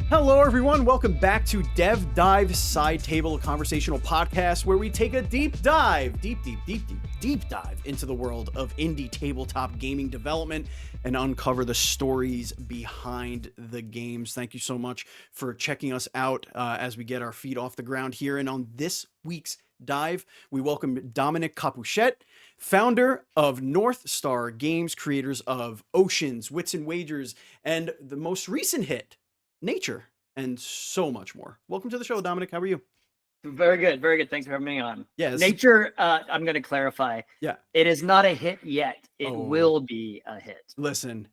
Hello, everyone. Welcome back to DevDive Side Table, a conversational podcast where we take a deep dive into the world of indie tabletop gaming development and uncover the stories behind the games. Thank you so much for checking us out as we get our feet off the ground here. And on this week's dive, we welcome Dominic Crapuchettes, founder of Northstar Games, creators of Oceans, Wits and Wagers, and the most recent hit, Nature, and so much more. Welcome to the show, Dominic. How are you? Very good. Very good. Thanks for having me on. Yeah, Nature, I'm going to clarify. Yeah. It is not a hit yet. It will be a hit. Listen,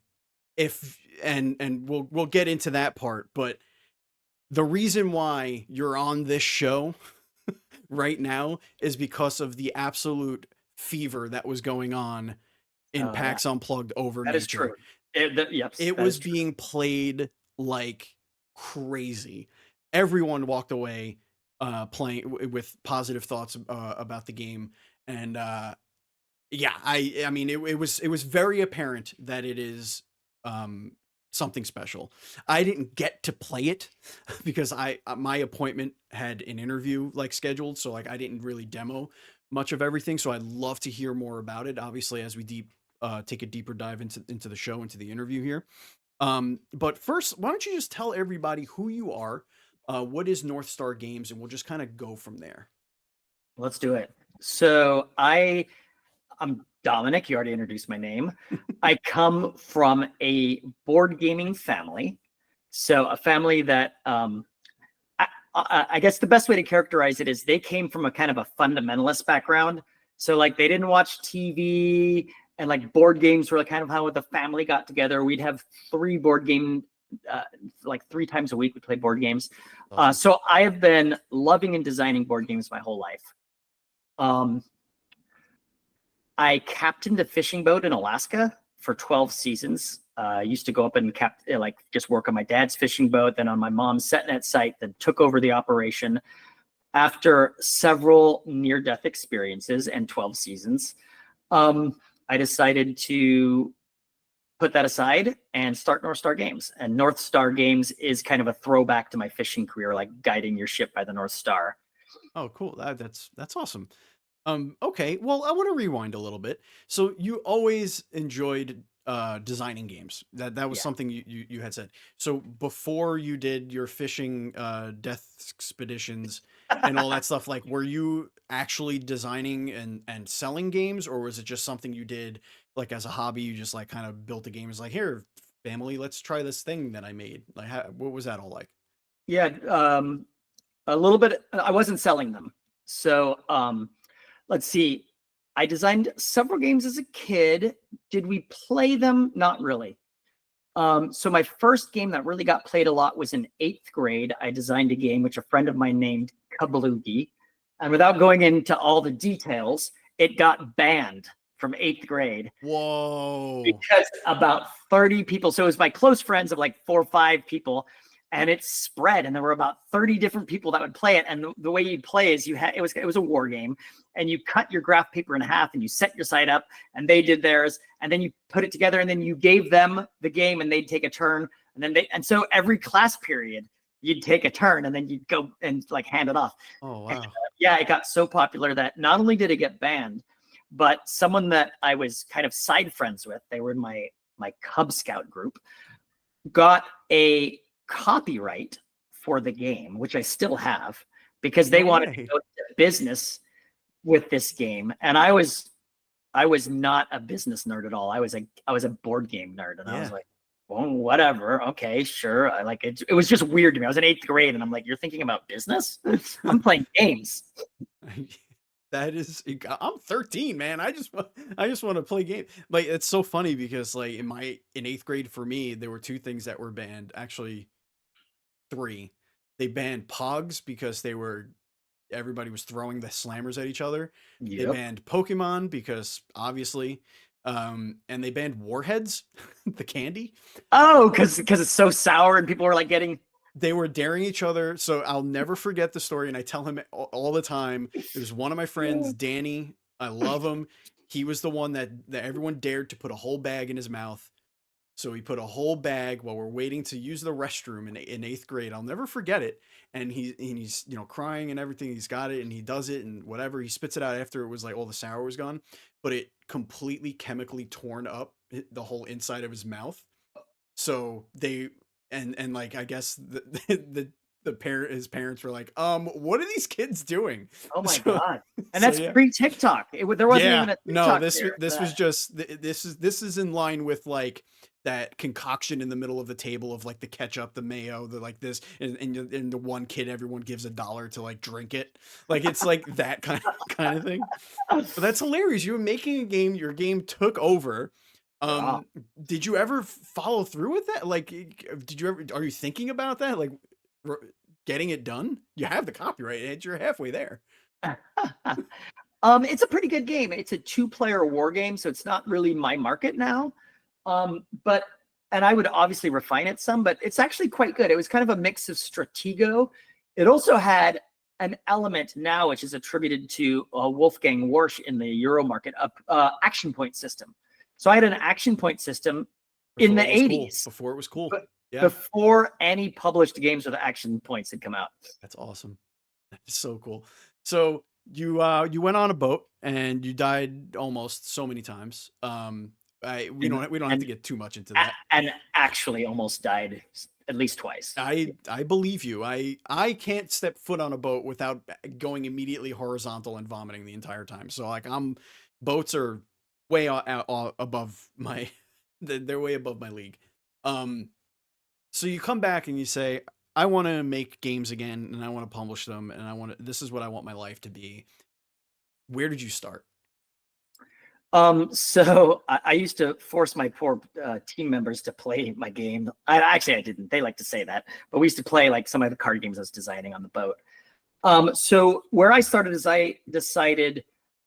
and we'll get into that part, but the reason why you're on this show right now is because of the absolute fever that was going on in PAX Unplugged over That Nature. is true. It was being played like crazy. Everyone walked away playing with positive thoughts about the game, and yeah, I mean it was very apparent that it is something special. I didn't get to play it because my appointment had an interview like scheduled, so like I didn't really demo much of everything. So I'd love to hear more about it, obviously, as we take a deeper dive into the show, into the interview here. But first, why don't you just tell everybody who you are, what is Northstar Games, and we'll just kind of go from there. Let's do it. So I'm Dominic. You already introduced my name. I come from a board gaming family. So a family that I guess the best way to characterize it is they came from a kind of a fundamentalist background. So like they didn't watch TV, and like board games were kind of how the family got together. We'd have 3 board game, like 3 times a week we play board games. Awesome. So I have been loving and designing board games my whole life. I captained a fishing boat in Alaska for 12 seasons. I used to go up and just work on my dad's fishing boat, then on my mom's setnet site, then took over the operation. After several near-death experiences and 12 seasons, I decided to put that aside and start Northstar Games. And Northstar Games is kind of a throwback to my fishing career, like guiding your ship by the North Star. Oh, cool. That's awesome. Okay, well, I want to rewind a little bit. So you always enjoyed designing games. That was something you had said. So before you did your fishing death expeditions and all that stuff, like were you actually designing and selling games, or was it just something you did like as a hobby? You just like kind of built a game, it's like, here, family, let's try this thing that I made. Like what was that all like? Yeah, a little bit. I wasn't selling them. So let's see. I designed several games as a kid. Did we play them? Not really. So my first game that really got played a lot was in 8th grade. I designed a game which a friend of mine named Kabloogie. And without going into all the details, it got banned from 8th grade. Whoa. Because about 30 people, so it was my close friends of like 4 or 5 people, and it spread, and there were about 30 different people that would play it. And the way you'd play is it was a war game, and you cut your graph paper in half and you set your side up, and they did theirs, and then you put it together, and then you gave them the game and they'd take a turn, and so every class period you'd take a turn and then you'd go and like hand it off. Oh, wow. And, yeah, it got so popular that not only did it get banned, but someone that I was kind of side friends with, they were in my Cub Scout group, got a copyright for the game, which I still have, because they wanted to go to business with this game. And I was not a business nerd at all. I was a board game nerd, and I was like, well, whatever, okay, sure. I like it. It was just weird to me. I was in 8th grade, and I'm like, you're thinking about business? I'm playing games. That is, I'm 13, man. I just want to play games. Like, it's so funny because like in 8th grade for me, there were 2 things that were banned. Actually, 3. They banned Pogs because everybody was throwing the slammers at each other. Yep. They banned Pokemon because obviously, and they banned Warheads, the candy. Oh, because it's so sour and people were like they were daring each other. So I'll never forget the story. And I tell him all the time. It was one of my friends, Danny. I love him. He was the one that everyone dared to put a whole bag in his mouth. So he put a whole bag while we're waiting to use the restroom in eighth grade. I'll never forget it. And he's crying and everything. He's got it and he does it and whatever. He spits it out after it was like all the sour was gone, but it completely chemically torn up the whole inside of his mouth. So they and like I guess his parents were like, what are these kids doing? Oh my So God. And so that's yeah. pre-TikTok. There wasn't Yeah, even a no, TikTok there. this was just this is in line with like that concoction in the middle of the table of like the ketchup, the mayo, the like this, and the one kid everyone gives $1 to like drink it. Like it's like that kind of thing. But that's hilarious. You were making a game, your game took over. Yeah. Did you ever follow through with that? Like, did you ever? Are you thinking about that? Like, r- getting it done? You have the copyright, and you're halfway there. It's a pretty good game. It's a 2-player war game, so it's not really my market now. But and I would obviously refine it some, but it's actually quite good. It was kind of a mix of Stratego. It also had an element now, which is attributed to Wolfgang Warsch in the Euro market, action point system. So I had an action point system in Before the it was cool. 80s, Before it was cool. but Yeah. before any published games with action points had come out. That's awesome. That's so cool. So you went on a boat and you died almost so many times. We don't have And to get too much into that. and actually almost died at least twice. I believe you. I can't step foot on a boat without going immediately horizontal and vomiting the entire time. So like boats are way above my they're way above my league. Um so you come back and you say, I want to make games again and I want to publish them and this is what I want my life to be. Where did you start? So I used to force my poor team members to play my game. I didn't. They like to say that, but we used to play like some of the card games I was designing on the boat. So where I started is I decided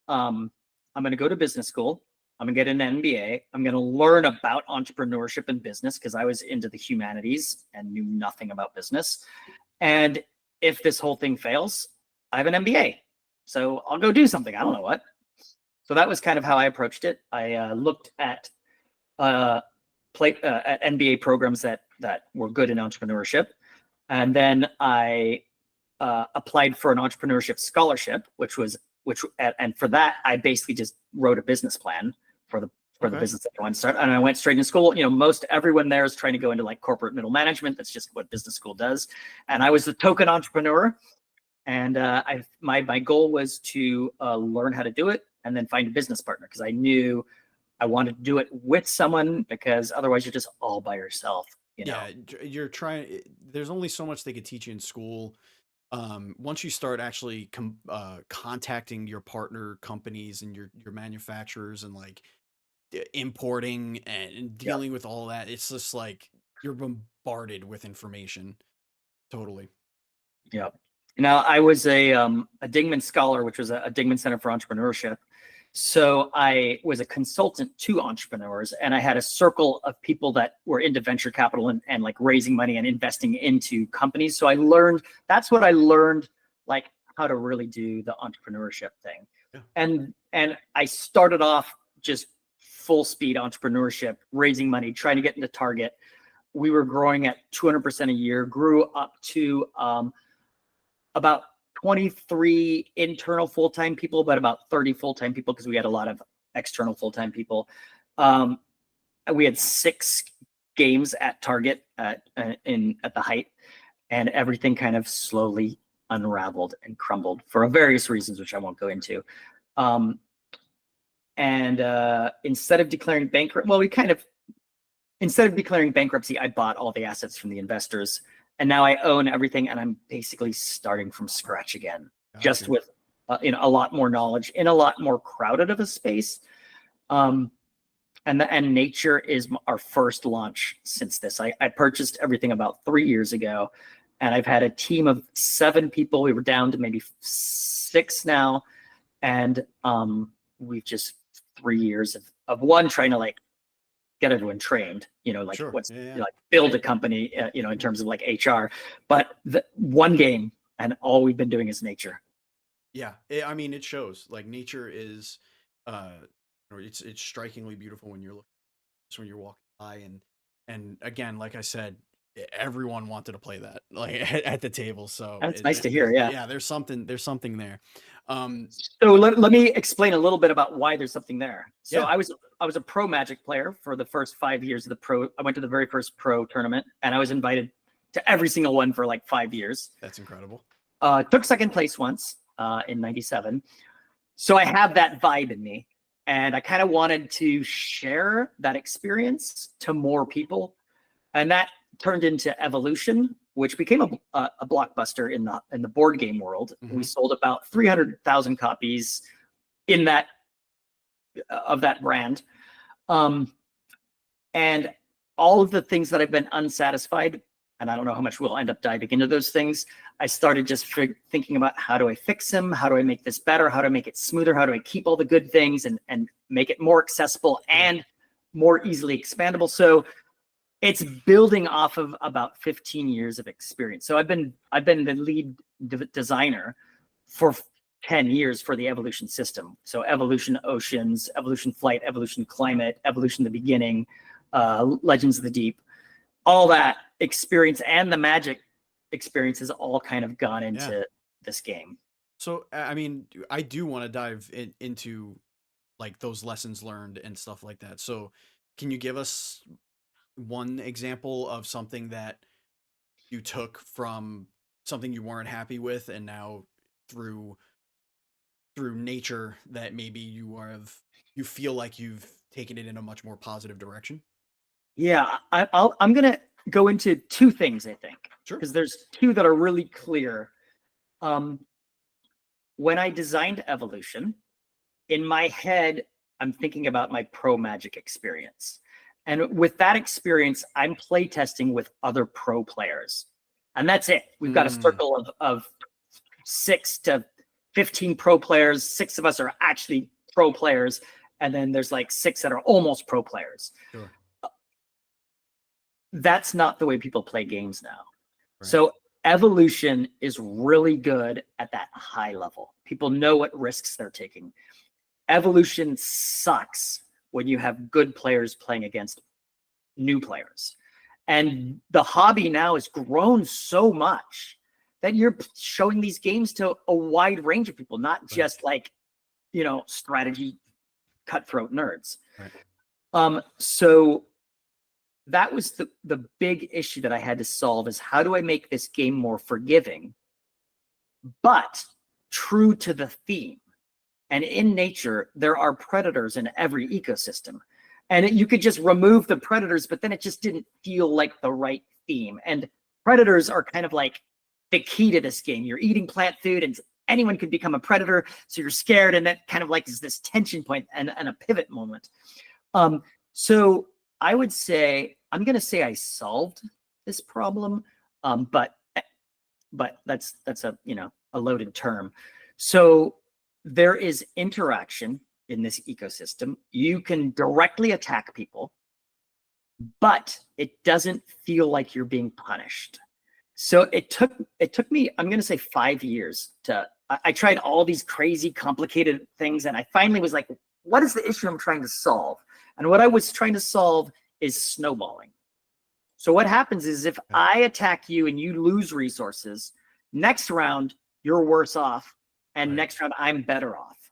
I'm going to go to business school. I'm going to get an MBA. I'm going to learn about entrepreneurship and business because I was into the humanities and knew nothing about business. And if this whole thing fails, I have an MBA. So I'll go do something. I don't know what. So that was kind of how I approached it. I looked at at MBA programs that were good in entrepreneurship, and then I applied for an entrepreneurship scholarship, and for that I basically just wrote a business plan for the Okay. business that I wanted to start, and I went straight into school. Most everyone there is trying to go into like corporate middle management. That's just what business school does, and I was the token entrepreneur. And my goal was to learn how to do it and then find a business partner because I knew I wanted to do it with someone because otherwise you're just all by yourself. Yeah, you're trying. There's only so much they could teach you in school. Once you start actually contacting your partner companies and your manufacturers and like importing and Yeah. dealing with all that, it's just like you're bombarded with information. Totally. Yeah. Now I was a Dingman Scholar, which was a Dingman Center for Entrepreneurship. So I was a consultant to entrepreneurs, and I had a circle of people that were into venture capital and like raising money and investing into companies. So that's what I learned, like how to really do the entrepreneurship thing. Yeah. And I started off just full speed entrepreneurship, raising money, trying to get into Target. We were growing at 200% a year, grew up to about 23 internal full-time people, but about 30 full-time people because we had a lot of external full-time people. We had 6 games at Target at the height, and everything kind of slowly unraveled and crumbled for various reasons, which I won't go into. Instead of declaring bankruptcy, I bought all the assets from the investors. And now I own everything, and I'm basically starting from scratch again, just Gotcha. with a lot more knowledge in a lot more crowded of a space. And Nature is our first launch since this. I purchased everything about 3 years ago, and I've had a team of 7 people. We were down to maybe 6 now, and we've just 3 years of one trying to like get everyone trained, like Sure. what's Yeah. like build a company, in terms of like HR, but the one game and all we've been doing is Nature. Yeah. I mean, it shows. Like nature is, or it's strikingly beautiful when you're looking, just when you're walking by, and and again, like I said, everyone wanted to play that like at the table. So That's nice to hear. Yeah. yeah, there's something there. So let me explain a little bit about why there's something there. So Yeah. I was a pro Magic player for the first 5 years of the pro. I went to the very first pro tournament, and I was invited to every single one for like 5 years. That's incredible. Took second place once in '97. So I have that vibe in me, and I kind of wanted to share that experience to more people, and that turned into Evolution, which became a blockbuster in the board game world. Mm-hmm. We sold about 300,000 copies in that of that brand, and all of the things that I've been unsatisfied, and I don't know how much we'll end up diving into those things. I started just thinking about, how do I fix them? How do I make this better? How do I make it smoother? How do I keep all the good things and make it more accessible and more easily expandable? So it's building off of about 15 years of experience. So I've been the lead designer for 10 years for the Evolution system. So Evolution Oceans, Evolution Flight, Evolution Climate, Evolution The Beginning, Legends of the Deep, all that experience and the Magic experience has all kind of gone into this game. So, I mean, I do want to dive into like those lessons learned and stuff like that. So can you give us one example of something that you took from something you weren't happy with, and now through nature that maybe you feel like you've taken it in a much more positive direction? Yeah, I'm gonna go into two things, I think, Sure. because there's two that are really clear. When I designed Evolution, in my head, I'm thinking about my pro Magic experience. And with that experience, I'm playtesting with other pro players. And that's it. We've got a circle of 6 to 15 pro players. 6 of us are actually pro players. And then there's like 6 that are almost pro players. Sure. That's not the way people play games now. Right. So Evolution is really good at that high level. People know what risks they're taking. Evolution sucks when you have good players playing against new players. And the hobby now has grown so much that you're showing these games to a wide range of people, not just like, strategy cutthroat nerds. Right. So that was the big issue that I had to solve, is how do I make this game more forgiving, but true to the theme? And in nature, there are predators in every ecosystem. And you could just remove the predators, but then it just didn't feel like the right theme. And predators are kind of like the key to this game. You're eating plant food and anyone could become a predator. So you're scared. And that kind of like is this tension point and a pivot moment. So I would say, I'm going to say I solved this problem. But that's a loaded term. So there is interaction in this ecosystem. You can directly attack people, but it doesn't feel like you're being punished. So it took me, I'm going to say 5 years I tried all these crazy complicated things. And I finally was like, what is the issue I'm trying to solve? And what I was trying to solve is snowballing. So what happens is, if I attack you and you lose resources, next round, you're worse off. And next round, I'm better off.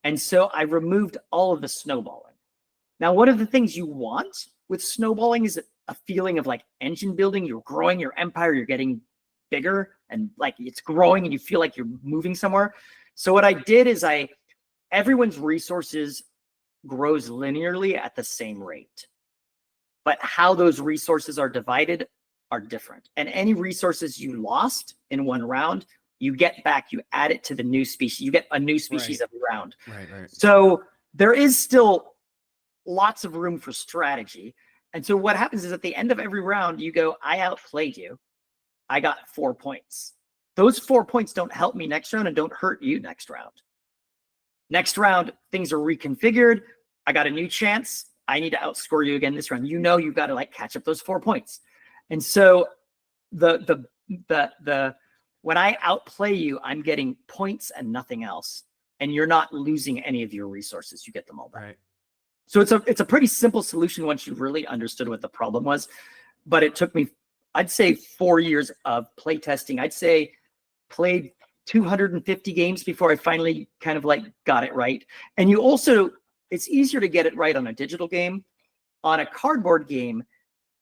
And so I removed all of the snowballing. Now, one of the things you want with snowballing is a feeling of like engine building. You're growing your empire. You're getting bigger and like it's growing and you feel like you're moving somewhere. So what I did is everyone's resources grows linearly at the same rate. But how those resources are divided are different. And any resources you lost in one round, you get back, you add it to the new species. You get a new species every round. Right. So there is still lots of room for strategy. And so what happens is, at the end of every round, you go, I outplayed you. I got 4 points. Those 4 points don't help me next round and don't hurt you next round. Next round, things are reconfigured. I got a new chance. I need to outscore you again this round. You've got to like catch up those 4 points. And so when I outplay you, I'm getting points and nothing else. And you're not losing any of your resources. You get them all back. Right. So it's a pretty simple solution once you really understood what the problem was. But it took me, I'd say, 4 years of play testing. I'd say played 250 games before I finally kind of like got it right. And you also, it's easier to get it right on a digital game. On a cardboard game,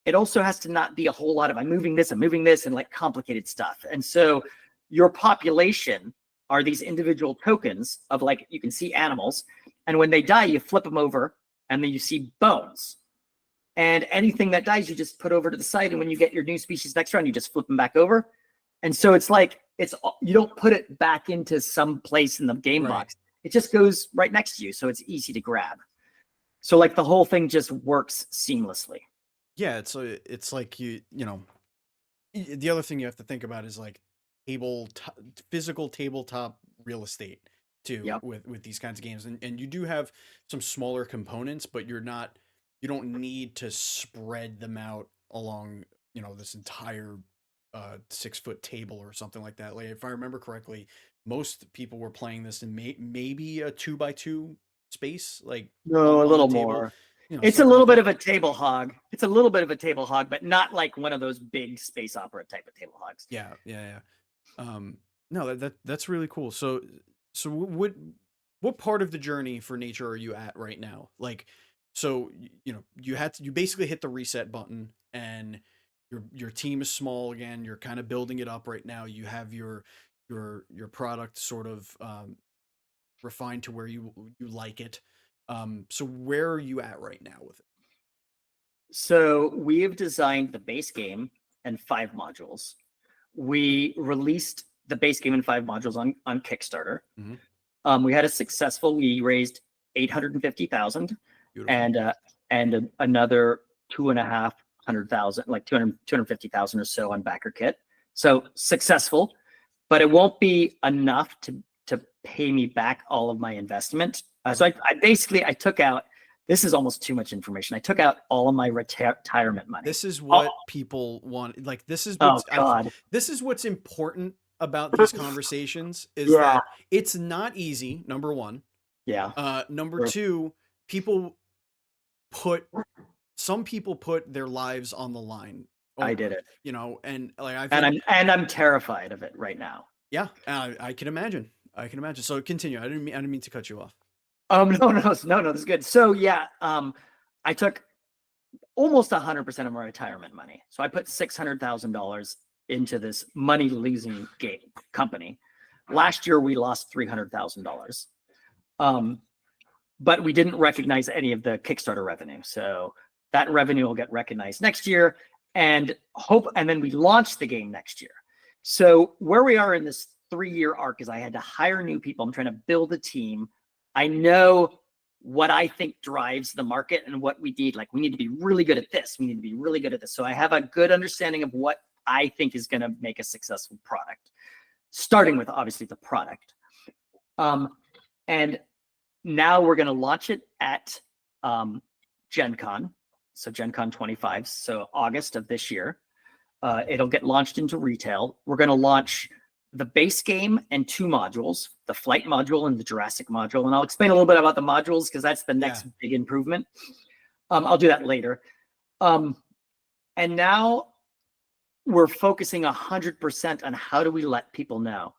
it also has to not be a whole lot of I'm moving this, and like complicated stuff. And so your population are these individual tokens of, like, you can see animals, and when they die, you flip them over and then you see bones. And anything that dies, you just put over to the side. And when you get your new species next round, you just flip them back over. And so it's like, you don't put it back into some place in the game box. It just goes right next to you. So it's easy to grab. So like the whole thing just works seamlessly. Yeah. It's like, you know, the other thing you have to think about is like physical tabletop real estate too. Yep. with these kinds of games. And you do have some smaller components, but you don't need to spread them out along, you know, this entire 6-foot table or something like that. Like, if I remember correctly, most people were playing this in maybe a 2x2 space. Like, no, a little more. You know, it's a little bit of a table hog. It's a little bit of a table hog, but not like one of those big space opera type of table hogs. Yeah. No, that's really cool. So what part of the journey for Nature are you at right now? Like, so, you know, you basically hit the reset button, and your team is small again. You're kind of building it up right now. You have your product sort of refined to where you like it. So where are you at right now with it? So we have designed the base game and 5 modules. We released the base game and 5 modules on Kickstarter. Mm-hmm. We had a successful. We raised 850,000, and another 250,000, like 250,000 or so on BackerKit. So successful, but it won't be enough to pay me back all of my investment. So I took out. This is almost too much information. I took out all of my retirement money. This is what people want. Like, this is what's, this is what's important about these conversations is that it's not easy. Number one. Yeah. Number two, some people put their lives on the line. I did it. You know, and like I'm terrified of it right now. Yeah, I can imagine. So continue. I didn't mean to cut you off. No, this is good. So yeah, I took almost 100% of my retirement money. So I put $600,000 into this money losing game company. Last year we lost $300,000. But we didn't recognize any of the Kickstarter revenue. So that revenue will get recognized next year, and then we launch the game next year. So where we are in this 3-year arc is I had to hire new people. I'm trying to build a team. I know what I think drives the market and what we need. Like, we need to be really good at this. We need to be really good at this. So I have a good understanding of what I think is going to make a successful product, starting with obviously the product. And now we're going to launch it at Gen Con. So Gen Con 25. So August of this year. It'll get launched into retail. We're going to launch the base game and 2 modules, the flight module and the Jurassic module. And I'll explain a little bit about the modules because that's the next big improvement. I'll do that later. And now we're focusing 100% on how do we let people know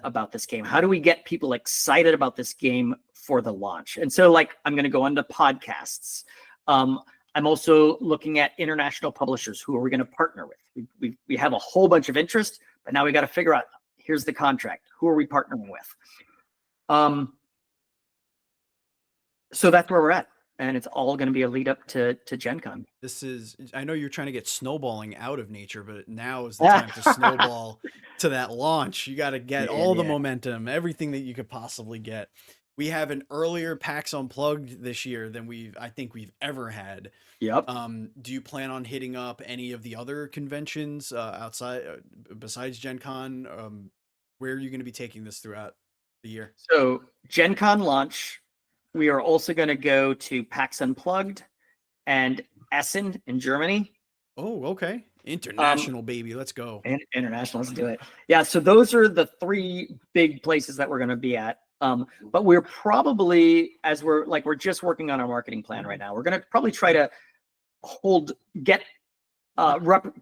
about this game? How do we get people excited about this game for the launch? And so, like, I'm going to go on to podcasts. I'm also looking at international publishers. Who are we going to partner with? We have a whole bunch of interest, but now we got to figure out, here's the contract. Who are we partnering with? So that's where we're at. And it's all going to be a lead up to Gen Con. I know you're trying to get snowballing out of Nature, but now is the time to snowball to that launch. You got to get all the momentum, everything that you could possibly get. We have an earlier PAX Unplugged this year than I think we've ever had. Yep. Do you plan on hitting up any of the other conventions outside besides Gen Con? Where are you going to be taking this throughout the year? So Gen Con launch, we are also going to go to PAX Unplugged and Essen in Germany. Oh, okay. International, baby. Let's go. International. Let's do it. Yeah. So those are the 3 big places that we're going to be at. But we're probably, as we're just working on our marketing plan right now, we're going to probably try to get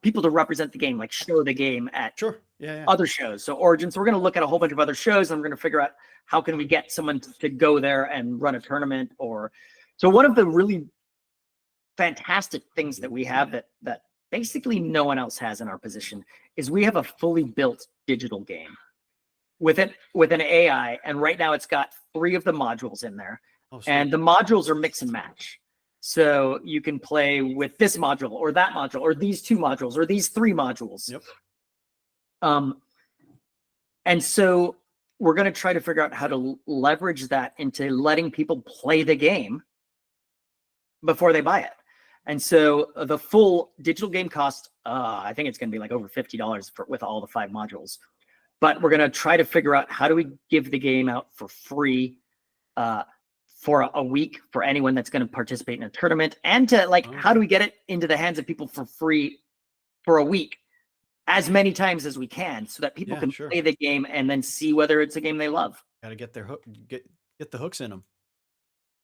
people to represent the game, like show the game at other shows. So Origins, we're going to look at a whole bunch of other shows, and we're going to figure out how can we get someone to go there and run a tournament. So one of the really fantastic things that we have that basically no one else has in our position is we have a fully built digital game with an AI, and right now it's got 3 of the modules in there, and the modules are mix and match. So you can play with this module or that module or these 2 modules or these 3 modules. Yep. And so we're going to try to figure out how to leverage that into letting people play the game before they buy it. And so the full digital game cost, I think it's going to be like over $50 with all the 5 modules. But we're going to try to figure out how do we give the game out for free for a week for anyone that's going to participate in a tournament, and to how do we get it into the hands of people for free for a week, as many times as we can, so that people can play the game and then see whether it's a game they love. Got to get their hook, get the hooks in them.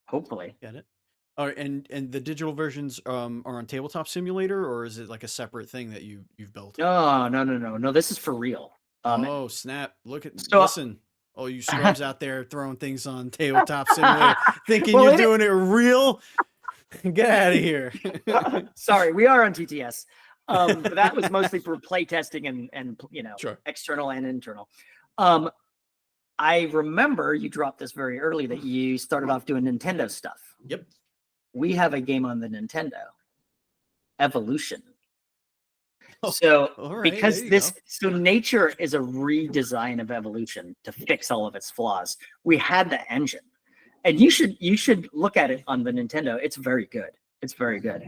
Hopefully. Get it. And the digital versions are on Tabletop Simulator, or is it like a separate thing that you've built? No. This is for real. Oh snap! Listen. Oh, you scrubs out there throwing things on Tabletop Simulator, thinking you're doing it real? Get out of here. Sorry, we are on TTS. But that was mostly for play testing and external and internal. I remember you dropped this very early that you started off doing Nintendo stuff. Yep. We have a game on the Nintendo, Evolution. So because so Nature is a redesign of Evolution to fix all of its flaws. We had the engine, and you should look at it on the Nintendo. It's very good. It's very good.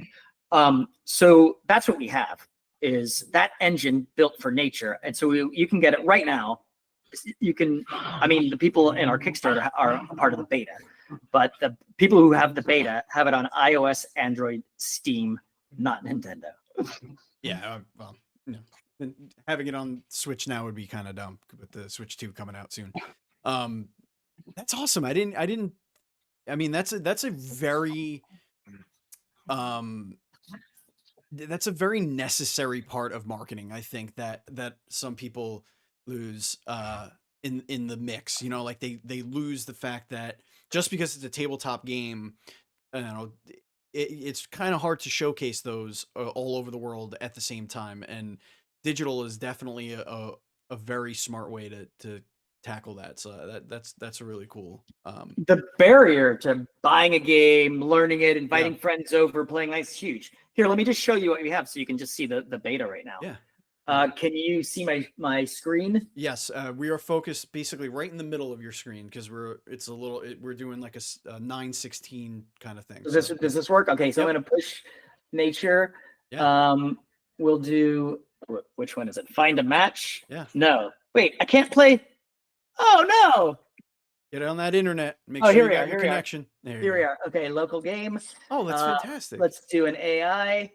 So that's what we have, is that engine built for Nature, and so you can get it right now. You can, the people in our Kickstarter are a part of the beta, but the people who have the beta have it on iOS, Android, Steam, not Nintendo. Yeah, well, having it on Switch now would be kind of dumb with the Switch 2 coming out soon. That's awesome. That's a very that's a very necessary part of marketing. I think that some people lose in the mix. They lose the fact that just because it's a tabletop game, it's kind of hard to showcase those all over the world at the same time, and digital is definitely a very smart way to tackle that. So that's a really cool. The barrier to buying a game, learning it, inviting friends over, playing nice, huge. Here, let me just show you what we have, so you can just see the beta right now. Yeah. Can you see my screen? Yes, we are focused basically right in the middle of your screen, because we're doing like a 9:16 kind of thing. Does this work? Okay, so I'm going to push Nature. Yeah. We'll do, which one is it? Find a match. Yeah. No, wait, I can't play. Oh no! Get on that internet. Make sure you got your connection. Here we are. Okay, local game. Oh, that's fantastic. Let's do an AI.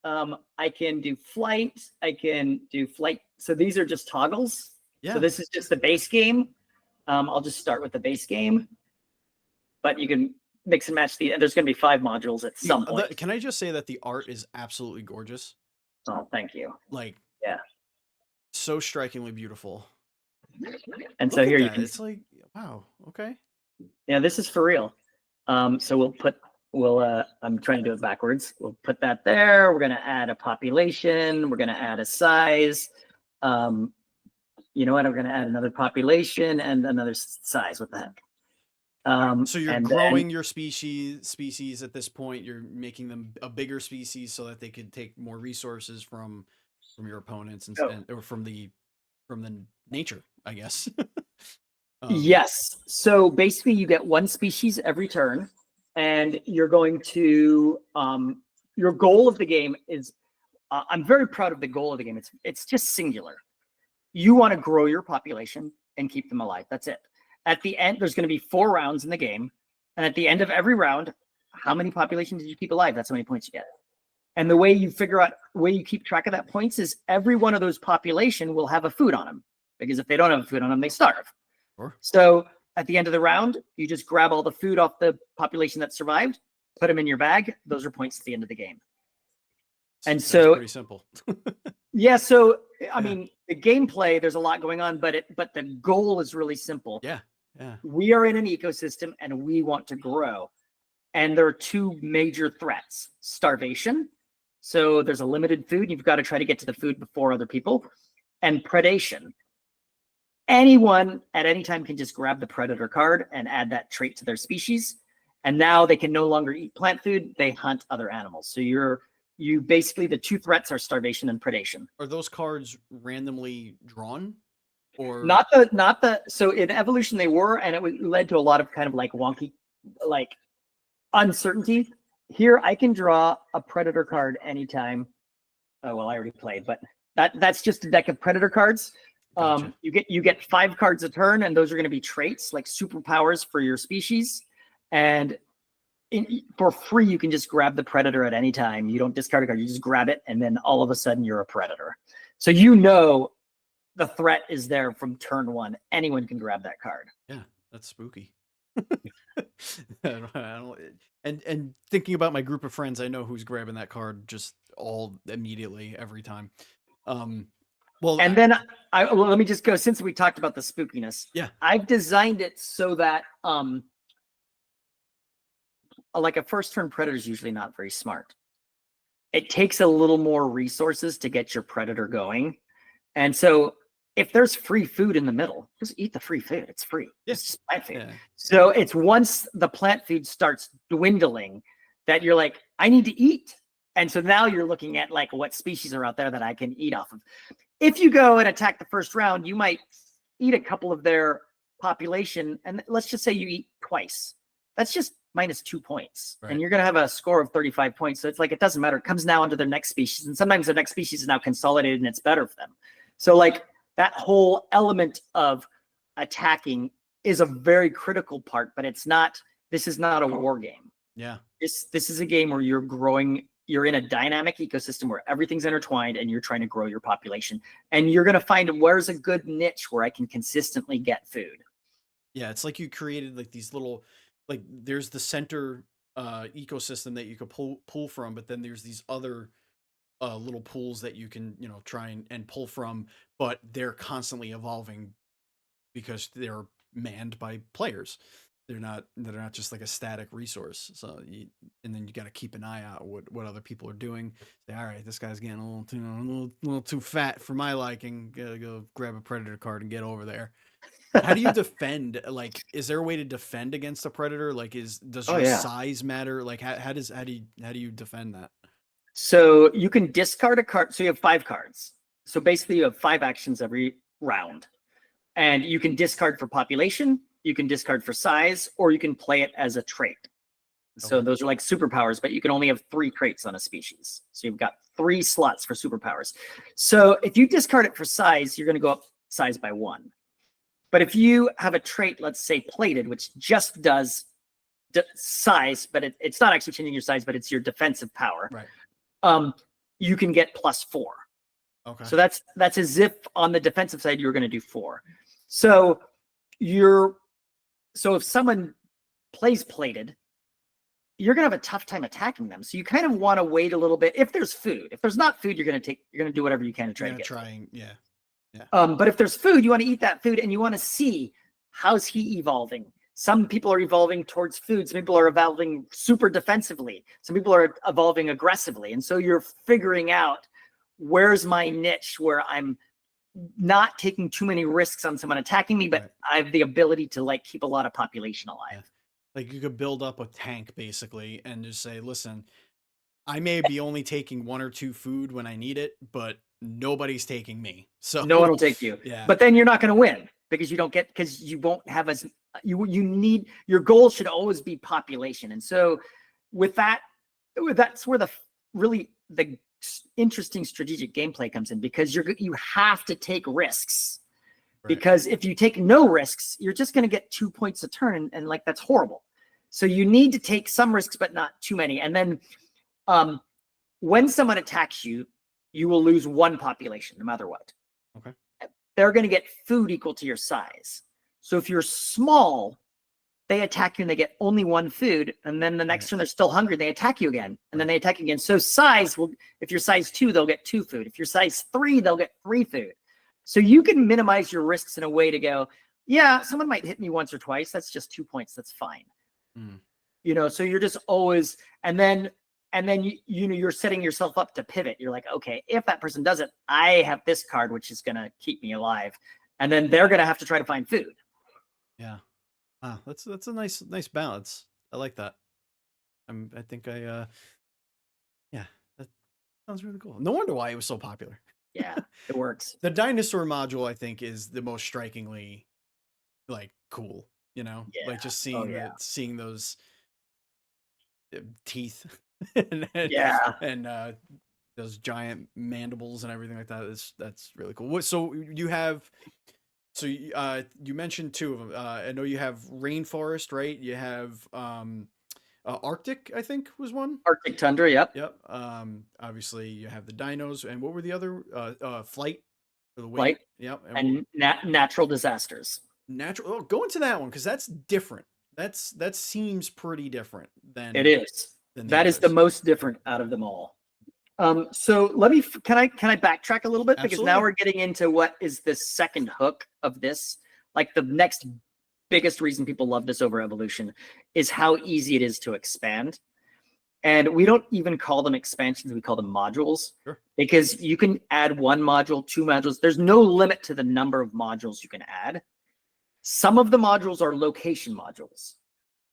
I can do flight. I can do flight. So these are just toggles. Yeah. So this is just the base game. I'll just start with the base game, but you can mix and match there's going to be 5 modules at some point. Can I just say that the art is absolutely gorgeous? Oh, thank you. So strikingly beautiful. And so here you can. It's like, wow. Okay. Yeah, this is for real. So I'm trying to do it backwards. We'll put that there. We're going to add a population. We're going to add a size. You know what? We're going to add another population and another size. What the heck? So you're growing your species at this point. You're making them a bigger species so that they could take more resources from your opponents or from the nature, I guess. Yes. So basically, you get 1 species every turn. And you're going to, your goal of the game is, I'm very proud of the goal of the game. It's just singular. You want to grow your population and keep them alive. That's it. At the end, there's going to be 4 rounds in the game. And at the end of every round, how many populations did you keep alive? That's how many points you get. And the way you keep track of that points is every one of those population will have a food on them. Because if they don't have a food on them, they starve. Sure. So at the end of the round, you just grab all the food off the population that survived, put them in your bag. Those are points at the end of the game. And That's so pretty simple. yeah, so I mean, the gameplay, there's a lot going on, but the goal is really simple. Yeah. We are in an ecosystem and we want to grow. And there are two major threats: starvation. So there's a limited food. You've got to try to get to the food before other people. And predation. Anyone at any time can just grab the predator card and add that trait to their species. And now they can no longer eat plant food. They hunt other animals. So you basically, the two threats are starvation and predation. Are those cards randomly drawn? Or Not the so in evolution they were, and it led to a lot of kind of like wonky, like uncertainty. Here I can draw a predator card anytime. Oh well, I already played, but that's just a deck of predator cards. Gotcha. You get 5 cards a turn, and those are going to be traits like superpowers for your species. And for free, you can just grab the predator at any time. You don't discard a card; you just grab it, and then all of a sudden you're a predator. So the threat is there from turn 1. Anyone can grab that card. Yeah, that's spooky. I don't, and thinking about my group of friends, I know who's grabbing that card just all immediately every time. Well, and then let me just go, since we talked about the spookiness. Yeah, I've designed it so that like a first turn predator is usually not very smart. It takes a little more resources to get your predator going, and so if there's free food in the middle, just eat the free food. It's free. It's just plant food. Yeah. So it's once the plant food starts dwindling that you're like, I need to eat. And so now you're looking at like what species are out there that I can eat off of. If you go and attack the first round, you might eat a couple of their population. And let's just say you eat twice. That's just -2 points. Right. And you're going to have a score of 35 points. So it's like, it doesn't matter. It comes now onto their next species. And sometimes their next species is now consolidated and it's better for them. So like, that whole element of attacking is a very critical part, but this is not a war game. Yeah. This is a game where you're growing, you're in a dynamic ecosystem where everything's intertwined and you're trying to grow your population. And you're going to find where's a good niche where I can consistently get food. Yeah, it's like you created like these little, like there's the center ecosystem that you could pull from, but then there's these other little pools that you can try and pull from, but they're constantly evolving because they're manned by players. They're not just like a static resource. So and then you got to keep an eye out what other people are doing. Say, all right, this guy's getting a little too fat for my liking. Gotta go grab a predator card and get over there. How do you defend? Like, is there a way to defend against a predator? Like, does your size matter? Like, how do you defend that? So you can discard a card. So you have 5 cards. So basically you have 5 actions every round. And you can discard for population, you can discard for size, or you can play it as a trait. Okay. So those are like superpowers, but you can only have 3 traits on a species. So you've got 3 slots for superpowers. So if you discard it for size, you're going to go up size by 1. But if you have a trait, let's say plated, which just does size, but it's not actually changing your size, but it's your defensive power. Right. You can get +4. Okay. So that's as if on the defensive side you're going to do 4. So if someone plays plated, you're going to have a tough time attacking them. So you kind of want to wait a little bit. If there's food, if there's not food, you're going to do whatever you can to try to get. Yeah. But if there's food, you want to eat that food and you want to see how's he evolving. Some people are evolving towards food. Some people are evolving super defensively. Some people are evolving aggressively. And so you're figuring out where's my niche where I'm not taking too many risks on someone attacking me, but right. I have the ability to like keep a lot of population alive. Yeah. Like you could build up a tank basically and just say, listen, I may be only taking 1 or 2 food when I need it, but nobody's taking me. So no one will take you. Yeah. But then you're not going to win because you won't have as you need, your goal should always be population. And so that's where the interesting strategic gameplay comes in, because you have to take risks. Right. Because if you take no risks, you're just going to get 2 points a turn, and like that's horrible. So you need to take some risks, but not too many. And then when someone attacks you, you will lose 1 population no matter what. Okay. They're going to get food equal to your size. So if you're small, they attack you and they get only one food. And then the next turn they're still hungry, they attack you again. And then they attack again. So size will, if you're size 2, they'll get 2 food. If you're size 3, they'll get 3 food. So you can minimize your risks in a way to go, yeah, someone might hit me once or twice. That's just 2 points. That's fine. You know, so you're just always, and then you know, you're setting yourself up to pivot. You're like, okay, if that person does it, I have this card, which is going to keep me alive. And then they're going to have to try to find food. Yeah. Wow. That's a nice balance. I like that. I think yeah, that sounds really cool. No wonder why it was so popular. Yeah, it works. The dinosaur module, I think, is the most strikingly like cool, you know, like just seeing those teeth and those giant mandibles and everything like that. That's really cool. So you have, you mentioned 2 of them. I know you have rainforest, right? You have Arctic, I think was one. Arctic tundra, yep. Obviously you have the dinos, and what were the other? Flight. Flight. Yep. And natural disasters. Oh, go into that one because that's different. That seems pretty different than it is. That is the most different out of them all. So let me, can I backtrack a little bit? Because now we're getting into what is the second hook of this. Like the next biggest reason people love this over evolution is how easy it is to expand. And we don't even call them expansions. We call them modules. Sure. Because you can add 1 module, 2 modules. There's no limit to the number of modules you can add. Some of the modules are location modules.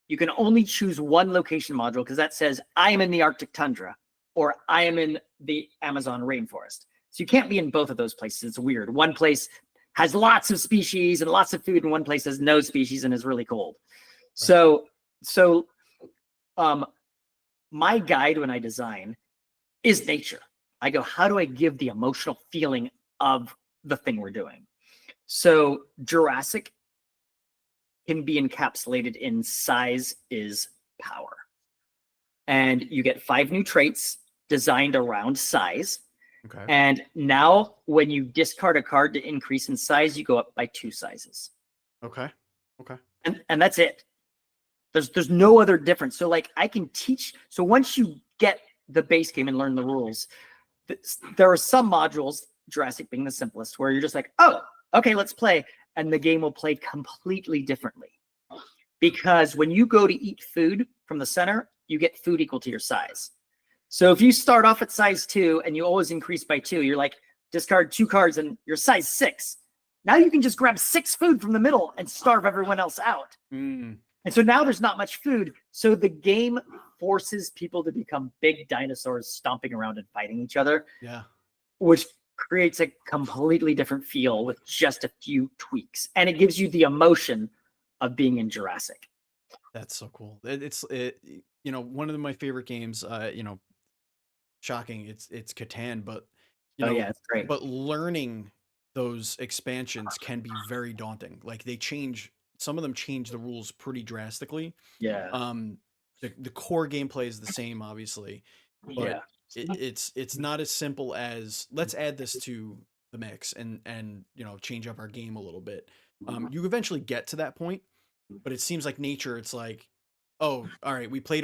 You can only choose 1 location module because that says, I am in the Arctic tundra or I am in the Amazon rainforest. So you can't be in both of those places. It's weird. One place has lots of species and lots of food, and one place has no species and is really cold. Right. So my guide when I design is nature. I go, how do I give the emotional feeling of the thing we're doing? So Jurassic can be encapsulated in size is power. And you get 5 new traits designed around size. Okay. And now when you discard a card to increase in size, you go up by 2 sizes. Okay. And that's it. There's no other difference. So like I can teach. So once you get the base game and learn the rules, there are some modules, Jurassic being the simplest, where you're just like, oh, okay, let's play. And the game will play completely differently. Because when you go to eat food from the center, you get food equal to your size. So if you start off at size 2 and you always increase by 2, you're like, discard 2 cards and you're size 6. Now you can just grab 6 food from the middle and starve everyone else out. And so now there's not much food. So the game forces people to become big dinosaurs stomping around and fighting each other. Yeah. Which creates a completely different feel with just a few tweaks. And it gives you the emotion of being in Jurassic. That's so cool. It's you know, one of my favorite games, you know, shocking, it's Catan, but you know, it's great. But learning those expansions can be very daunting. Like some of them change the rules pretty drastically. Yeah. The core gameplay is the same, obviously, but it's not as simple as let's add this to the mix and you know, change up our game a little bit. You eventually get to that point, but it seems like nature, it's like, oh, all right, we played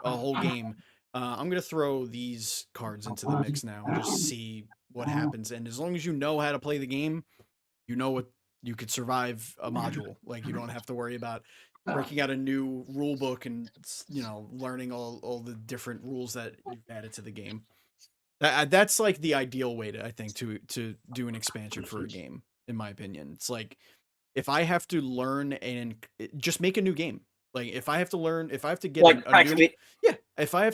a whole game. I'm gonna throw these cards into the mix now and just see what happens. And as long as you know how to play the game, you know what, you could survive a module. Like you don't have to worry about breaking out a new rule book and, you know, learning all the different rules that you've added to the game. That's like the ideal way to, I think, to do an expansion for a game, in my opinion. It's like, if I have to learn and just make a new game, like if I have to learn, if I have to get like if I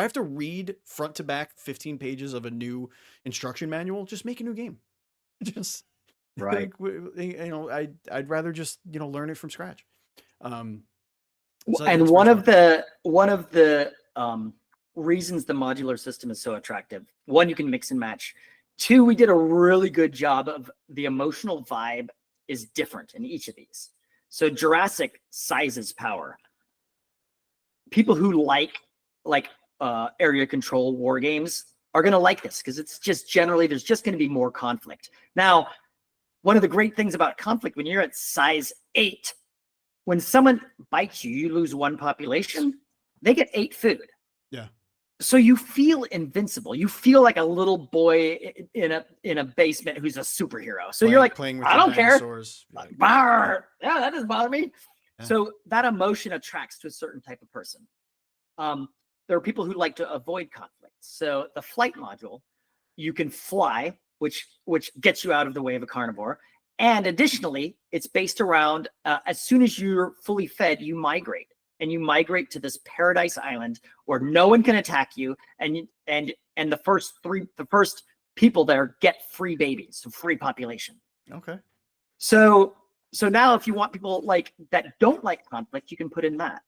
have to read front to back 15 pages of a new instruction manual, just make a new game. Just right. You know, I'd rather just, you know, learn it from scratch. And one of the reasons the modular system is so attractive, 1, you can mix and match. 2, we did a really good job of the emotional vibe is different in each of these. So Jurassic sizes power. People who like area control war games are going to like this because it's just generally there's just going to be more conflict. Now, one of the great things about conflict, when you're at size 8, when someone bites you, you lose 1 population, they get 8 food. Yeah. So you feel invincible. You feel like a little boy in a basement who's a superhero. So you're like, playing with I don't care. Like, yeah, that doesn't bother me. Yeah. So that emotion attracts to a certain type of person. There are people who like to avoid conflict. So the flight module, you can fly, which gets you out of the way of a carnivore. And additionally, it's based around as soon as you're fully fed, you migrate. And you migrate to this paradise island where no one can attack you, and the first people there get free babies, so free population. Okay. So now if you want people like that don't like conflict, you can put in that.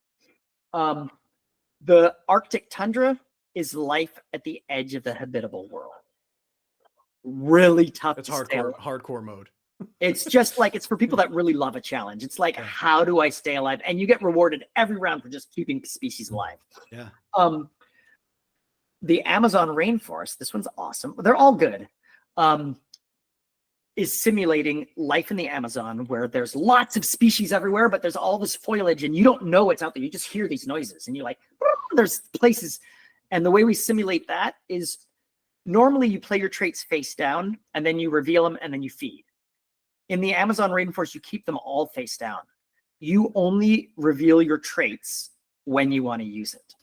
The Arctic tundra is life at the edge of the habitable world. Really tough. It's hardcore mode. It's just like, it's for people that really love a challenge. It's like, how do I stay alive? And you get rewarded every round for just keeping species alive. Yeah. The Amazon rainforest, this one's awesome. They're all good. Is simulating life in the Amazon, where there's lots of species everywhere, but there's all this foliage and you don't know what's out there. You just hear these noises and you're like, there's places. And the way we simulate that is normally you play your traits face down and then you reveal them and then you feed. In the Amazon rainforest, you keep them all face down. You only reveal your traits when you want to use it.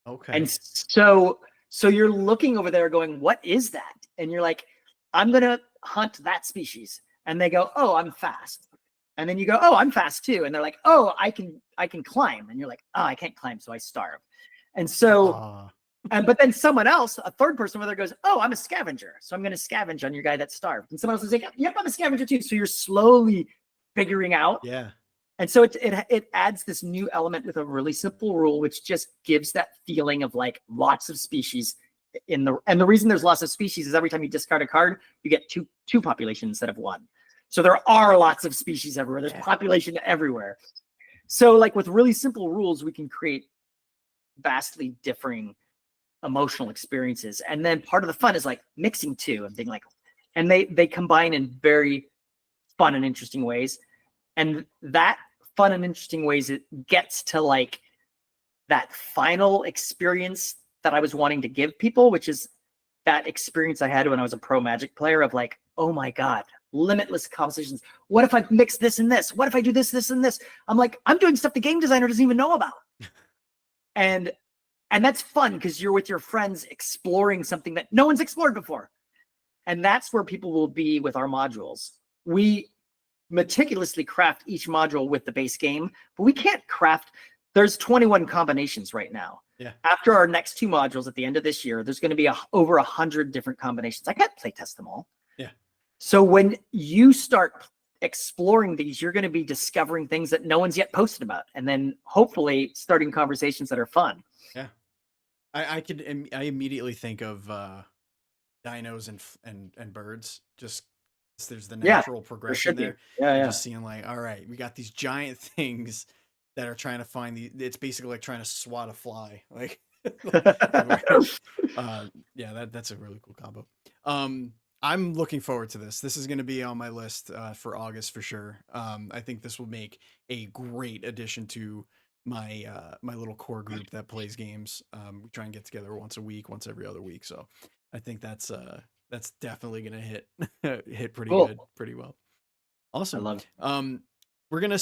Okay. And so you're looking over there going, what is that? And you're like, I'm going to hunt that species. And they go, oh, I'm fast. And then you go, oh, I'm fast too. And they're like, oh, I can climb. And you're like, oh, I can't climb, so I starve. And so, but then someone else, a third person over there goes, oh, I'm a scavenger, so I'm going to scavenge on your guy that's starved. And someone else is like, yep, I'm a scavenger too. So you're slowly figuring out. Yeah. And so it adds this new element with a really simple rule, which just gives that feeling of like lots of species and the reason there's lots of species is every time you discard a card, you get two populations instead of 1. So there are lots of species everywhere. There's population everywhere. So like with really simple rules, we can create vastly differing emotional experiences. And then part of the fun is like mixing two and being like, and they combine in very fun and interesting ways. And that fun and interesting ways, it gets to like that final experience that I was wanting to give people, which is that experience I had when I was a pro Magic player of like, oh my God, limitless conversations. What if I mix this and this? What if I do this, this, and this? I'm like, I'm doing stuff the game designer doesn't even know about. And that's fun because you're with your friends exploring something that no one's explored before. And that's where people will be with our modules. We meticulously craft each module with the base game, but we can't craft, there's 21 combinations right now. Yeah. After our next 2 modules at the end of this year, there's going to be over 100 different combinations. I can't play test them all. Yeah. So when you start exploring these, you're going to be discovering things that no one's yet posted about, and then hopefully starting conversations that are fun. Yeah. I immediately think of dinos and birds. Just there's the natural progression there. Yeah. Just seeing like, all right, we got these giant things that are trying to find it's basically like trying to swat a fly. Like, yeah, that's a really cool combo. I'm looking forward to this. This is going to be on my list for August for sure. I think this will make a great addition to my my little core group that plays games. We try and get together once a week, once every other week. So I think that's definitely going to hit pretty good, pretty well. Awesome. I love it. We're gonna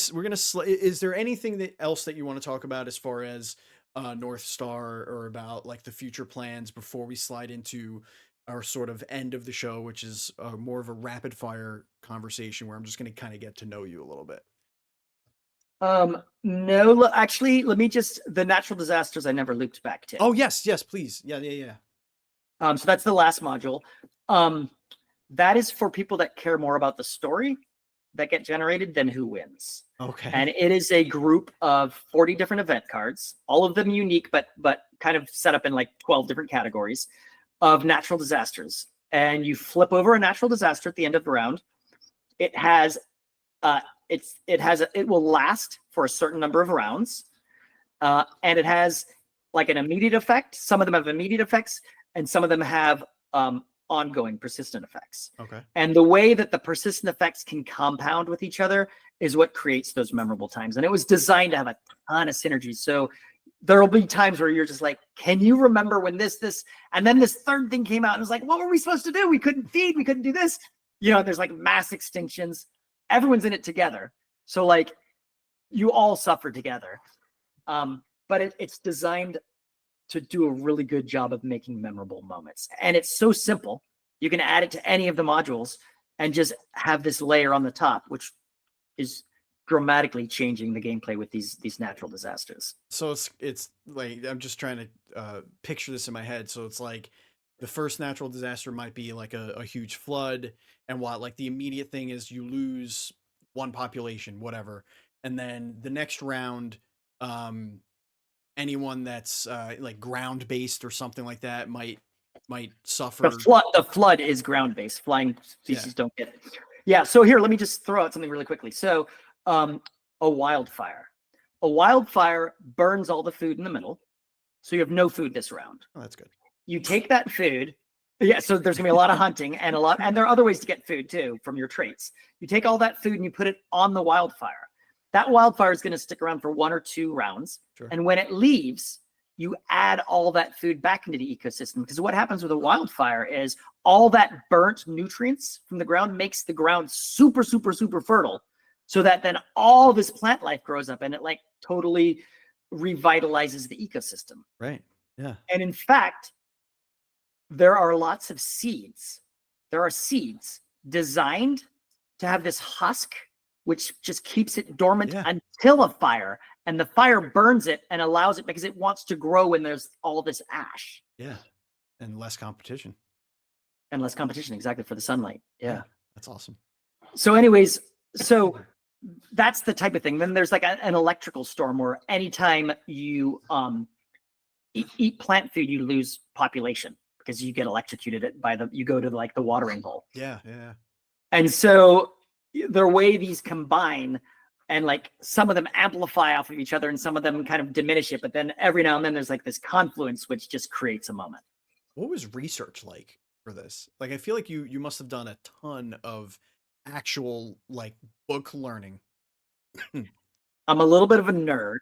is there anything else that you want to talk about as far as Northstar, or about like the future plans before we slide into our sort of end of the show, which is more of a rapid fire conversation where I'm just going to kind of get to know you a little bit? No, actually, let me just, the natural disasters I never looped back to. Oh, yes, please. Yeah. So that's the last module. That is for people that care more about the story that get generated than who wins. Okay. And it is a group of 40 different event cards, all of them unique, but kind of set up in like 12 different categories of natural disasters. And you flip over a natural disaster at the end of the round. It has it will last for a certain number of rounds. And it has like an immediate effect. Some of them have immediate effects, and some of them have ongoing persistent effects. Okay. And the way that the persistent effects can compound with each other is what creates those memorable times. And it was designed to have a ton of synergy. So there'll be times where you're just like, can you remember when this, and then this third thing came out and it was like, what were we supposed to do? We couldn't feed, we couldn't do this. You know, there's like mass extinctions. Everyone's in it together. So like you all suffer together. But it's designed to do a really good job of making memorable moments. And it's so simple. You can add it to any of the modules and just have this layer on the top, which is dramatically changing the gameplay with these natural disasters. So it's like, I'm just trying to picture this in my head. So it's like the first natural disaster might be like a huge flood, and what like the immediate thing is you lose one population, whatever. And then the next round, anyone that's like ground based or something like that might suffer. The flood is ground based. Flying species don't get it. Yeah. So here, let me just throw out something really quickly. So a wildfire burns all the food in the middle, so you have no food this round. Oh, that's good. You take that food. Yeah, so there's gonna be a lot of hunting and there are other ways to get food too from your traits. You take all that food and you put it on the wildfire. That wildfire is going to stick around for 1 or 2 rounds. Sure. And when it leaves, you add all that food back into the ecosystem. Because what happens with a wildfire is all that burnt nutrients from the ground makes the ground super, super, super fertile. So that then all this plant life grows up and it like totally revitalizes the ecosystem. Right. Yeah. And in fact, there are lots of seeds. There are seeds designed to have this husk, which just keeps it dormant until a fire, and the fire burns it and allows it because it wants to grow when there's all this ash. Yeah. And less competition. Exactly, for the sunlight. Yeah. That's awesome. So anyways, so that's the type of thing. Then there's like an electrical storm where anytime you eat plant food, you lose population because you get electrocuted you go to like the watering hole. Yeah. And so the way these combine, and like some of them amplify off of each other and some of them kind of diminish it, but then every now and then there's like this confluence which just creates a moment. What was research like for this? Like, I feel like you must have done a ton of actual like book learning. I'm a little bit of a nerd,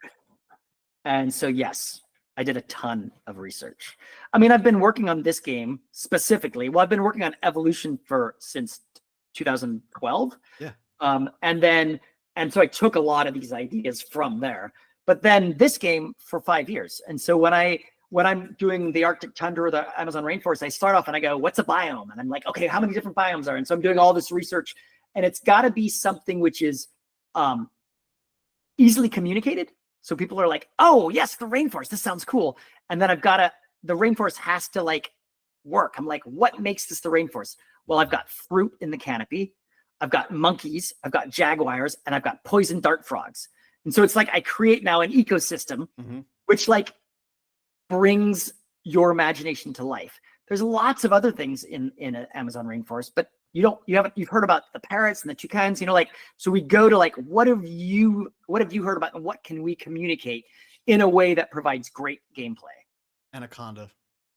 and so yes, I did a ton of research. I mean, I've been working on this game specifically. Well, I've been working on evolution since 2012. Yeah. And so I took a lot of these ideas from there. But then this game for 5 years. And so when I'm doing the Arctic tundra or the Amazon rainforest, I start off and I go, what's a biome? And I'm like, okay, how many different biomes are? And so I'm doing all this research, and it's got to be something which is easily communicated. So people are like, oh yes, the rainforest, this sounds cool. And then the rainforest has to like work. I'm like, what makes this the rainforest? Well, I've got fruit in the canopy, I've got monkeys, I've got jaguars, and I've got poison dart frogs. And so it's like I create now an ecosystem, which like brings your imagination to life. There's lots of other things in an Amazon rainforest, but you've heard about the parrots and the toucans, like, so we go to like, what have you heard about, and what can we communicate in a way that provides great gameplay? Anaconda.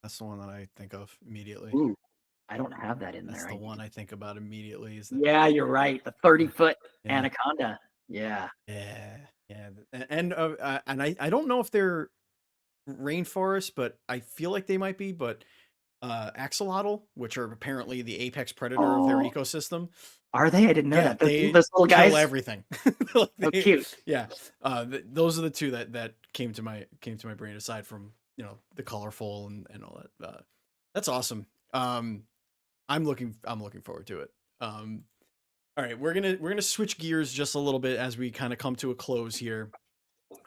That's the one that I think of immediately. Ooh. I don't have that in there. That's the one I think about immediately. Yeah, you're right. The 30-foot anaconda. Yeah. And I don't know if they're rainforests, but I feel like they might be. But axolotl, which are apparently the apex predator of their ecosystem. Are they? I didn't know that. They those little guys kill everything. So cute. Yeah. Those are the two that came to my brain, aside from the colorful and all that. That's awesome. I'm looking forward to it. All right, we're gonna switch gears just a little bit as we kind of come to a close here.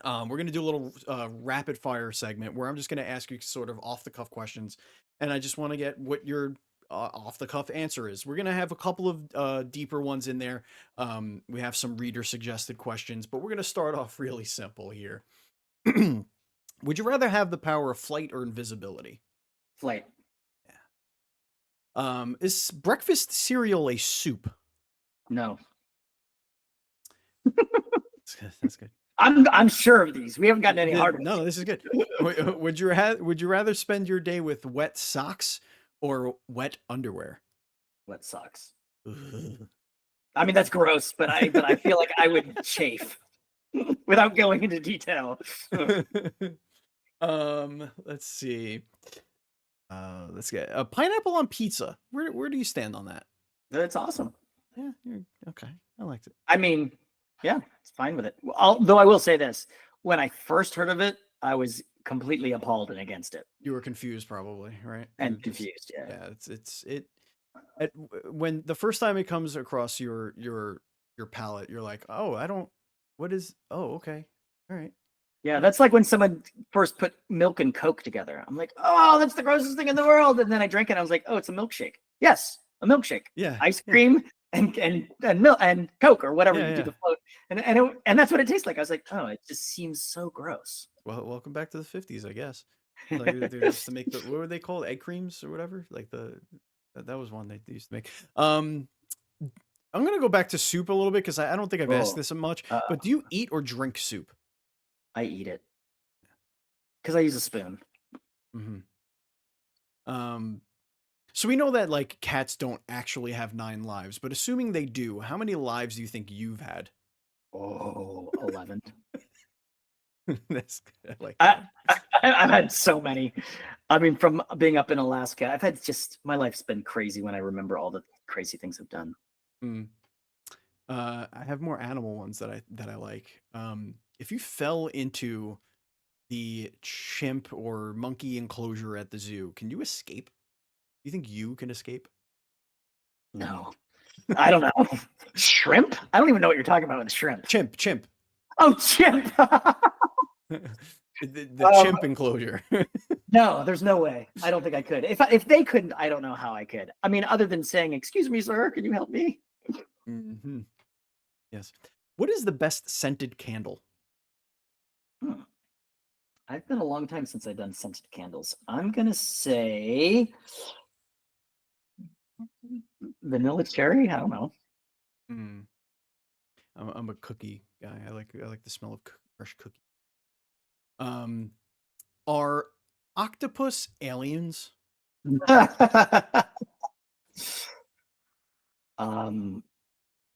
We're gonna do a little rapid fire segment where I'm just gonna ask you sort of off the cuff questions, and I just want to get what your off the cuff answer is. We're gonna have a couple of deeper ones in there. We have some reader suggested questions, but we're gonna start off really simple here. Would you rather have the power of flight or invisibility? Flight. Is breakfast cereal a soup? No. That's good. I'm sure of these. We haven't gotten any hard ones. No, this is good. Would you rather spend your day with wet socks or wet underwear? Wet socks. Ugh. I mean, that's gross, but I feel like I would chafe without going into detail. Let's see. Let's get a pineapple on pizza. Where do you stand on that? That's awesome. Yeah, okay. I liked it. I mean, yeah, it's fine with it. Although I will say this, when I first heard of it, I was completely appalled and against it. You were confused, probably, right? And confused, yeah. Yeah, when the first time it comes across your palate, you're like, oh, oh, okay, all right. Yeah, that's like when someone first put milk and Coke together. I'm like, oh, that's the grossest thing in the world. And then I drank it. And I was like, oh, it's a milkshake. Yes, a milkshake. Yeah, ice cream and milk and Coke or whatever you do the float. And that's what it tastes like. I was like, oh, it just seems so gross. Well, welcome back to the 50s, I guess. Like, they used to make what were they called? Egg creams or whatever? Like that was one they used to make. I'm gonna go back to soup a little bit because I don't think I've asked this much. But do you eat or drink soup? I eat it because I use a spoon. So we know that like cats don't actually have 9 lives, but assuming they do, how many lives do you think you've had? Oh, 11. That's like I've had so many. I mean, from being up in Alaska, I've had my life's been crazy when I remember all the crazy things I've done. I have more animal ones that I like. If you fell into the chimp or monkey enclosure at the zoo, can you escape? Do you think you can escape? No, I don't know. Shrimp? I don't even know what you're talking about with shrimp. Chimp. Oh, chimp. the chimp enclosure. No, there's no way. I don't think I could. If they couldn't, I don't know how I could. I mean, other than saying, "Excuse me, sir, can you help me?" Yes. What is the best scented candle? I've been a long time since I've done scented candles. I'm gonna say vanilla cherry. I don't know. I'm a cookie guy. I like the smell of fresh cookie. Are octopus aliens?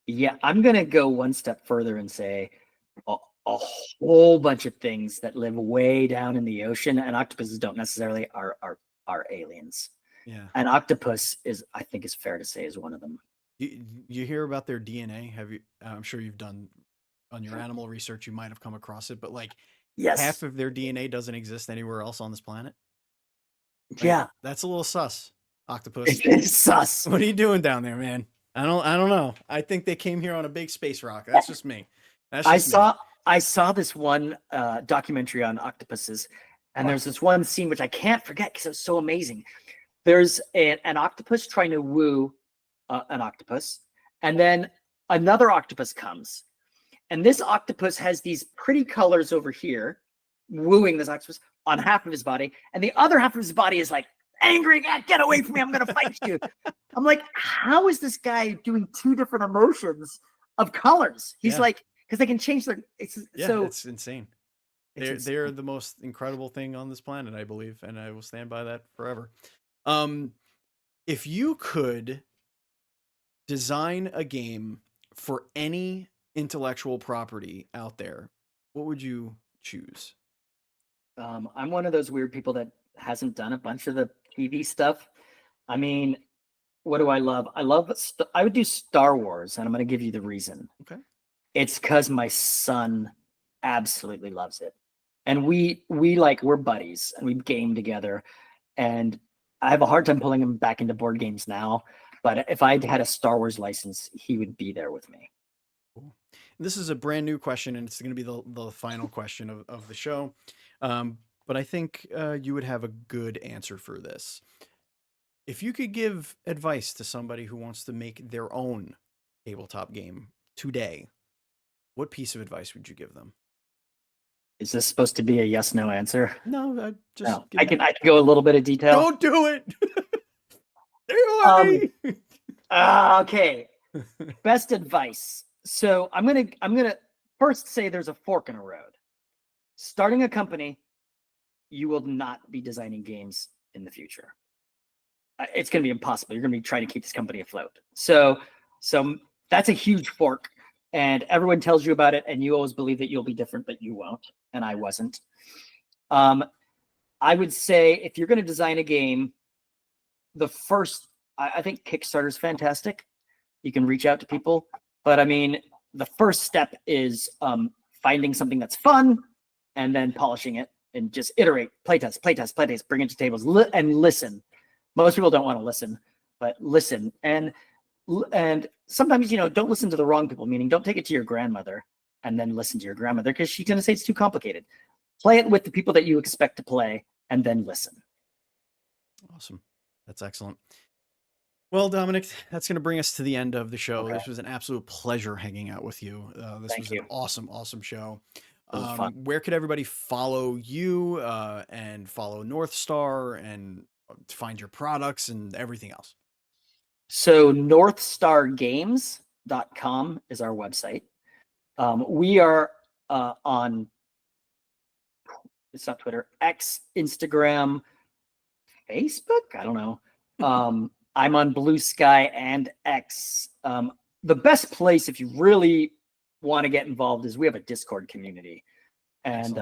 Yeah, I'm gonna go one step further and say a whole bunch of things that live way down in the ocean, and octopuses don't necessarily are aliens. Yeah, an octopus I think is fair to say is one of them. You hear about their DNA? Have you? I'm sure you've done on your animal research. You might have come across it, but like, yes, half of their DNA doesn't exist anywhere else on this planet. Like, yeah, that's a little sus. Octopus, it's sus. What are you doing down there, man? I don't know. I think they came here on a big space rock. That's just me. I saw this one documentary on octopuses, and there's this one scene which I can't forget because it was so amazing. There's an octopus trying to woo an octopus, and then another octopus comes, and this octopus has these pretty colors over here, wooing this octopus on half of his body, and the other half of his body is like angry. Get away from me! I'm gonna fight you. I'm like, how is this guy doing 2 different emotions of colors? He's like, because they can change their. It's insane. They're the most incredible thing on this planet, I believe, and I will stand by that forever. If you could design a game for any intellectual property out there, what would you choose? I'm one of those weird people that hasn't done a bunch of the TV stuff. I mean, what do I love? I would do Star Wars, and I'm going to give you the reason. Okay. It's because my son absolutely loves it. And we're buddies, and we game together. And I have a hard time pulling him back into board games now. But if I had a Star Wars license, he would be there with me. Cool. This is a brand new question, and it's going to be the final question of the show. But I think you would have a good answer for this. If you could give advice to somebody who wants to make their own tabletop game today, what piece of advice would you give them? Is this supposed to be a yes/no answer? No, I can go a little bit of detail. Don't do it. Okay. Best advice. So I'm gonna first say there's a fork in a road. Starting a company, you will not be designing games in the future. it's going to be impossible. You're going to be trying to keep this company afloat. So that's a huge fork, and everyone tells you about it, and you always believe that you'll be different, but you won't. And I wasn't. I would say if you're going to design a game, I think Kickstarter is fantastic. You can reach out to people, but I mean, the first step is finding something that's fun and then polishing it and just iterate, playtest, bring it to tables and listen. Most people don't want to listen, but listen. And sometimes, don't listen to the wrong people, meaning don't take it to your grandmother and then listen to your grandmother because she's going to say it's too complicated. Play it with the people that you expect to play and then listen. Awesome. That's excellent. Well, Dominic, that's going to bring us to the end of the show. Okay. This was an absolute pleasure hanging out with you. This was an awesome, awesome show. Where could everybody follow you and follow Northstar and find your products and everything else? So northstargames.com is our website. We are on, it's not Twitter, X, Instagram, Facebook. I don't know. I'm on Blue Sky and X. The best place if you really want to get involved is we have a Discord community, and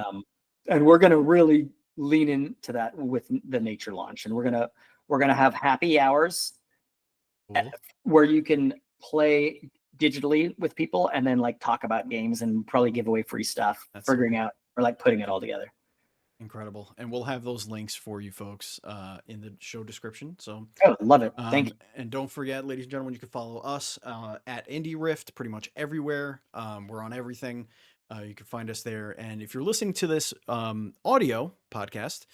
we're going to really lean into that with the nature launch, and we're gonna have happy hours where you can play digitally with people and then like talk about games and probably give away free stuff. That's figuring out or like putting it all together. Incredible. And we'll have those links for you folks in the show description. So love it. Thank you. And don't forget, ladies and gentlemen, you can follow us at Indie Rift pretty much everywhere. We're on everything. You can find us there. And if you're listening to this audio podcast,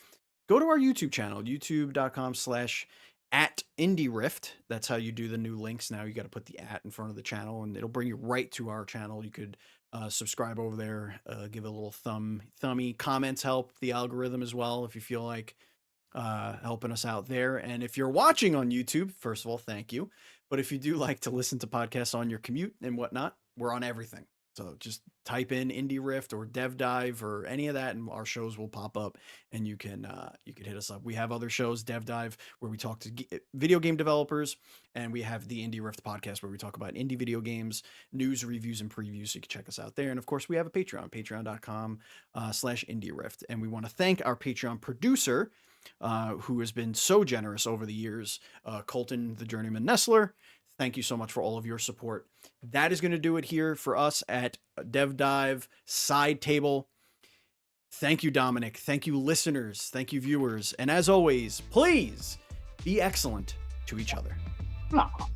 go to our YouTube channel, youtube.com/@IndieRift. That's how you do the new links. Now you got to put the @ in front of the channel and it'll bring you right to our channel. You could subscribe over there, give it a little thummy. Comments help the algorithm as well if you feel like helping us out there. And if you're watching on YouTube, first of all, thank you. But if you do like to listen to podcasts on your commute and whatnot, we're on everything. So just type in Indie Rift or DevDive or any of that, and our shows will pop up, and you can hit us up. We have other shows, DevDive, where we talk to video game developers, and we have the Indie Rift podcast where we talk about indie video games, news, reviews, and previews. So you can check us out there. And of course, we have a Patreon, patreon.com/Indie Rift. And we want to thank our Patreon producer, who has been so generous over the years, Colton, the Journeyman Nestler. Thank you so much for all of your support. That is going to do it here for us at DevDive Side Table. Thank you, Dominic. Thank you, listeners. Thank you, viewers. And as always, please be excellent to each other. Aww.